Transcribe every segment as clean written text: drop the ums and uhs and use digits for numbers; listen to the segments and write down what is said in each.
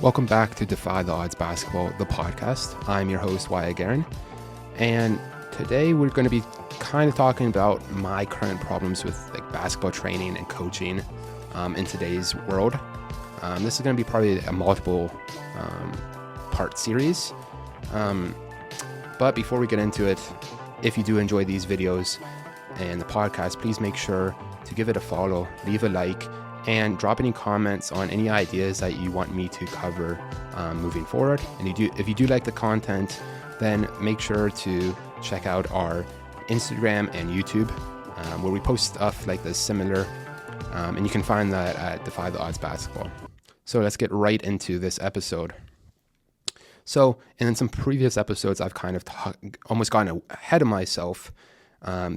Welcome back to Defy the Odds Basketball, the podcast. I'm your host, Wyatt Guerin, and today we're going to be kind of talking about my current problems with basketball training and coaching in today's world. This is going to be probably a multiple part series, but before we get into it, if you do enjoy these videos and the podcast, please make sure to give it a follow, leave a like, and drop any comments on any ideas that you want me to cover moving forward. And if you do like the content, then make sure to check out our Instagram and YouTube, where we post stuff like this similar, and you can find that at Defy the Odds Basketball. So let's get right into this episode. So in some previous episodes, I've kind of almost gotten ahead of myself,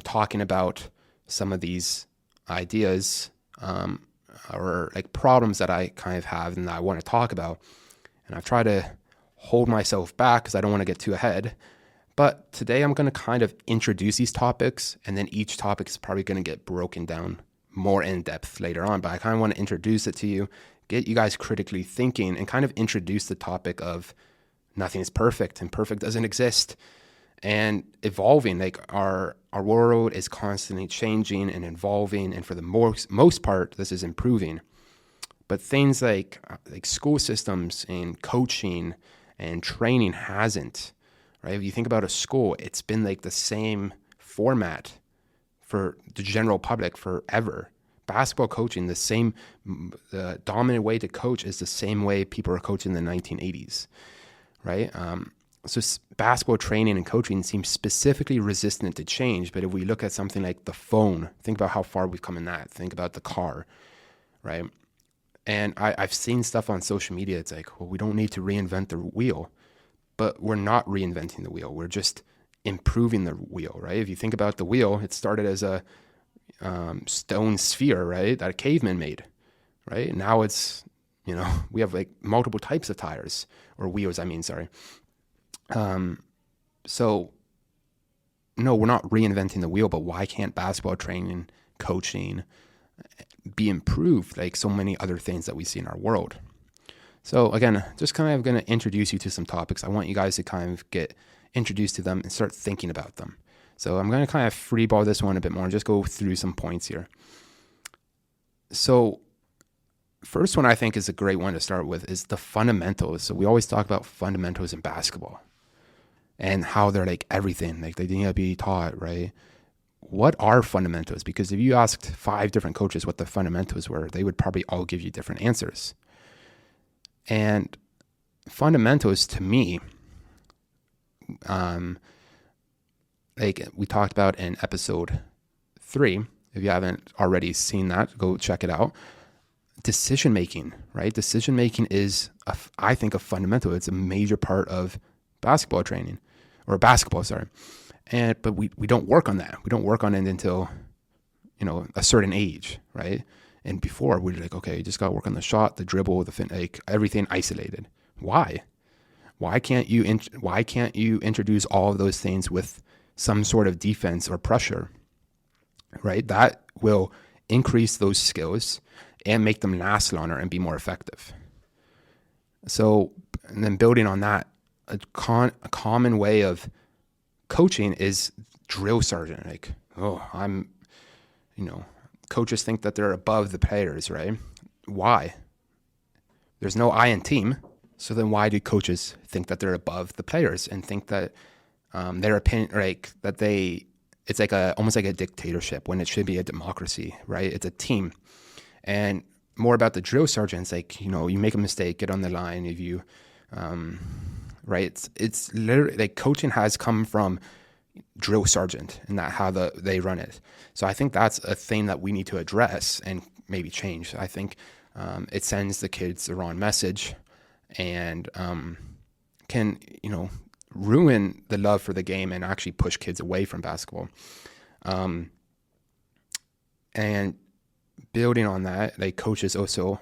talking about some of these ideas, or problems that I kind of have and that I want to talk about. And I've tried to hold myself back because I don't want to get too ahead. But today I'm going to kind of introduce these topics, and then each topic is probably going to get broken down more in depth later on. But I kind of want to introduce it to you, get you guys critically thinking, and kind of introduce the topic of nothing is perfect and perfect doesn't exist, and evolving. Our world is constantly changing and evolving, and for the most part, this is improving. But things like school systems and coaching and training hasn't, right? If you think about a school, it's been the same format for the general public forever. Basketball coaching, the dominant way to coach is the same way people are coaching in the 1980s, right? So basketball training and coaching seems specifically resistant to change. But if we look at something like the phone, think about how far we've come in that. Think about the car, right? And I've seen stuff on social media. It's well, we don't need to reinvent the wheel. But we're not reinventing the wheel. We're just improving the wheel, right? If you think about the wheel, it started as a stone sphere, right, that a caveman made, right? Now it's, we have multiple types of tires or wheels, sorry. So no, we're not reinventing the wheel, but why can't basketball training, coaching be improved like so many other things that we see in our world? So again, just kind of going to introduce you to some topics. I want you guys to kind of get introduced to them and start thinking about them. So I'm going to kind of freeball this one a bit more and just go through some points here. So first one I think is a great one to start with is the fundamentals. So we always talk about fundamentals in basketball and how they're everything, they need to be taught, right? What are fundamentals? Because if you asked 5 different coaches what the fundamentals were, they would probably all give you different answers. And fundamentals to me, we talked about in episode 3, if you haven't already seen that, go check it out. Decision-making, right? Decision-making is, I think, a fundamental. It's a major part of basketball training, or basketball, sorry. But we don't work on that. We don't work on it until, a certain age, right? And before, we're okay, you just got to work on the shot, the dribble, everything isolated. Why? Why can't you introduce all of those things with some sort of defense or pressure, right? That will increase those skills and make them last longer and be more effective. So, and then building on that, a common way of coaching is drill sergeant. Coaches think that they're above the players, right? Why? There's no I in team. So then why do coaches think that they're above the players and think that their opinion, it's almost like a dictatorship when it should be a democracy, right? It's a team. And more about the drill sergeants, you make a mistake, get on the line. If you, right? It's literally coaching has come from drill sergeant and that how they run it. So I think that's a thing that we need to address and maybe change. I think it sends the kids the wrong message and can, ruin the love for the game and actually push kids away from basketball. And building on that, coaches also,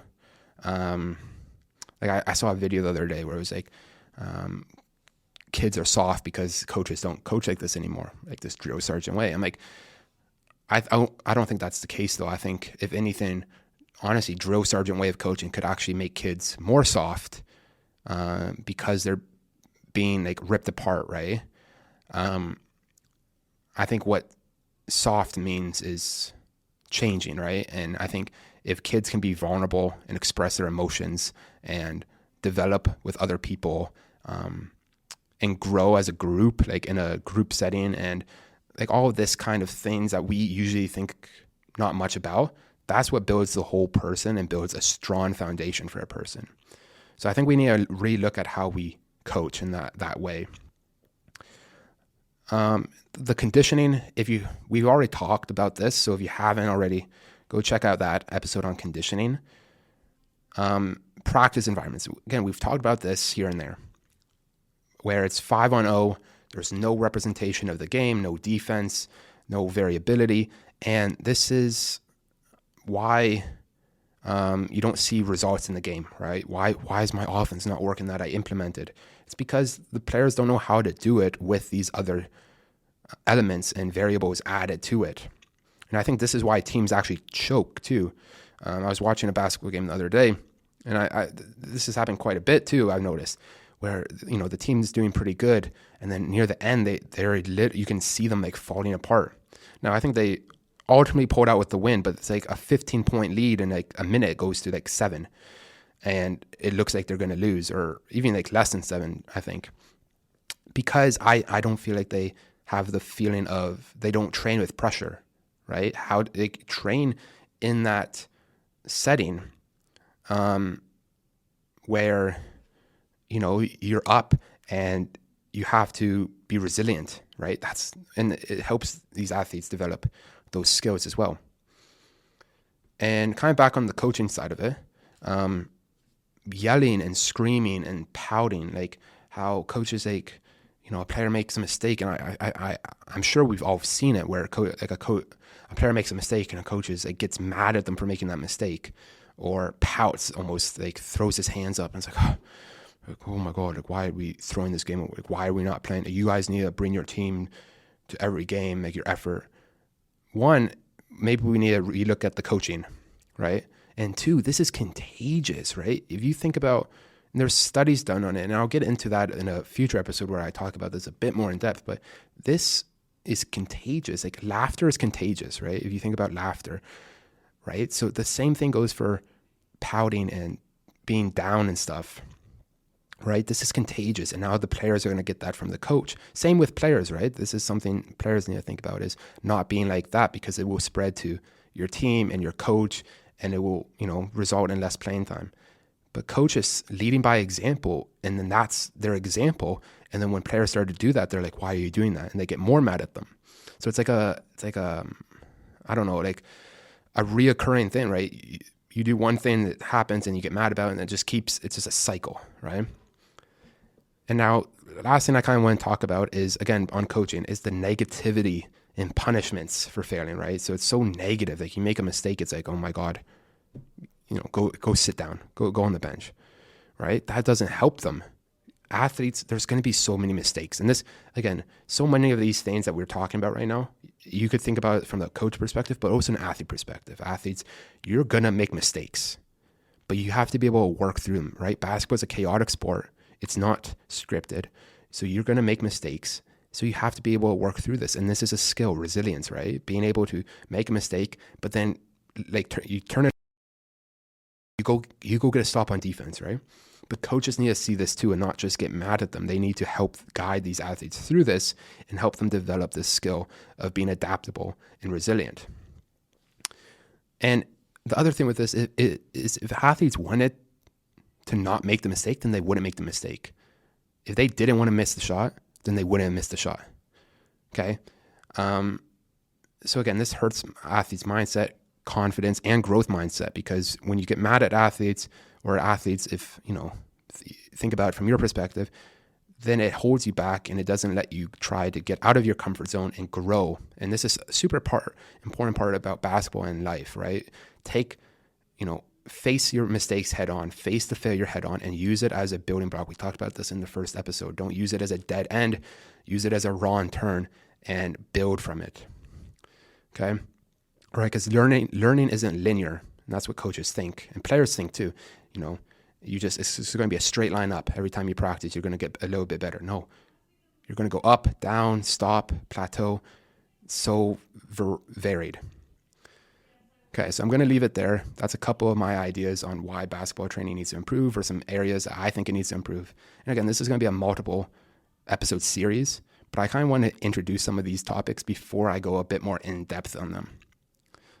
I saw a video the other day where it was kids are soft because coaches don't coach like this anymore, this drill sergeant way. I'm I don't think that's the case though. I think if anything, honestly, drill sergeant way of coaching could actually make kids more soft because they're being like ripped apart, right? I think what soft means is changing, right? And I think if kids can be vulnerable and express their emotions and develop with other people, and grow as a group, like in a group setting, and like all of this kind of things that we usually think not much about, that's what builds the whole person and builds a strong foundation for a person. So I think we need to really look at how we coach in that way. The conditioning, we've already talked about this, so if you haven't already, go check out that episode on conditioning. Practice environments. Again, we've talked about this here and there, where it's 5-on-0, there's no representation of the game, no defense, no variability, and this is why you don't see results in the game, right? Why is my offense not working that I implemented? It's because the players don't know how to do it with these other elements and variables added to it. And I think this is why teams actually choke too. I was watching a basketball game the other day, and this has happened quite a bit too, I've noticed, where the team's doing pretty good, and then near the end you can see them like falling apart. Now I think they ultimately pulled out with the win, but it's like a 15-point lead and like a minute goes to like 7, and it looks like they're going to lose, or even like less than 7, I think, because I don't feel like they have the feeling of, they don't train with pressure, right? How they train in that setting where you're up and you have to be resilient, right? And it helps these athletes develop those skills as well. And kind of back on the coaching side of it, yelling and screaming and pouting, like how coaches, like, a player makes a mistake, and I'm sure we've all seen it, where a player makes a mistake and a coach gets mad at them for making that mistake, or pouts, almost like throws his hands up, and it's like, oh my God, like, why are we throwing this game away? Like, why are we not playing? You guys need to bring your team to every game, make your effort. One, maybe we need to relook at the coaching, right? And two, this is contagious, right? If you think about, and there's studies done on it, and I'll get into that in a future episode where I talk about this a bit more in depth, but this is contagious. Like, laughter is contagious, right? If you think about laughter, right? So the same thing goes for pouting and being down and stuff, right? This is contagious, and now the players are going to get that from the coach. Same with players, right? This is something players need to think about, is not being like that, because it will spread to your team and your coach, and it will, result in less playing time. But coaches leading by example, and then that's their example. And then when players start to do that, they're like, why are you doing that? And they get more mad at them. So it's like a I don't know, like a reoccurring thing, right? You do one thing that happens and you get mad about it, and it's just a cycle, right? And now the last thing I kind of want to talk about is, again, on coaching, is the negativity and punishments for failing, right? So it's so negative. Like, you make a mistake, it's like, oh my God, go sit down, go on the bench, right? That doesn't help them. Athletes, there's going to be so many mistakes. And this, again, so many of these things that we're talking about right now, you could think about it from the coach perspective, but also an athlete perspective. Athletes, you're going to make mistakes, but you have to be able to work through them, right? Basketball is a chaotic sport. It's not scripted. So you're going to make mistakes. So you have to be able to work through this. And this is a skill, resilience, right? Being able to make a mistake, but then you turn it, you go get a stop on defense, right? But coaches need to see this too, and not just get mad at them. They need to help guide these athletes through this and help them develop this skill of being adaptable and resilient. And the other thing with this is if athletes wanted to not make the mistake, then they wouldn't make the mistake. If they didn't want to miss the shot, then they wouldn't have missed the shot. Okay? So again, this hurts athletes' mindset, confidence, and growth mindset, because when you get mad at athletes, if think about it from your perspective, then it holds you back and it doesn't let you try to get out of your comfort zone and grow. And this is a super important part about basketball and life, right? Face your mistakes head on, face the failure head on, and use it as a building block. We talked about this in the first episode. Don't use it as a dead end. Use it as a wrong turn and build from it. Okay? All right, because learning isn't linear. And that's what coaches think, and players think too. it's just going to be a straight line up. Every time you practice, you're going to get a little bit better. No, you're going to go up, down, stop, plateau. So varied. Okay, so I'm going to leave it there. That's a couple of my ideas on why basketball training needs to improve, or some areas that I think it needs to improve. And again, this is going to be a multiple episode series, but I kind of want to introduce some of these topics before I go a bit more in depth on them.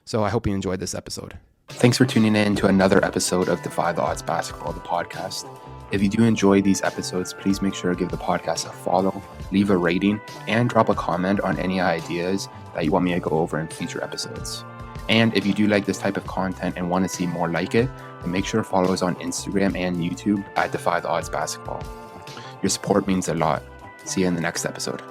So I hope you enjoyed this episode. Thanks for tuning in to another episode of Defy the Odds Basketball, the podcast. If you do enjoy these episodes, please make sure to give the podcast a follow, leave a rating, and drop a comment on any ideas that you want me to go over in future episodes. And if you do like this type of content and want to see more like it, then make sure to follow us on Instagram and YouTube at Defy the Odds Basketball. Your support means a lot. See you in the next episode.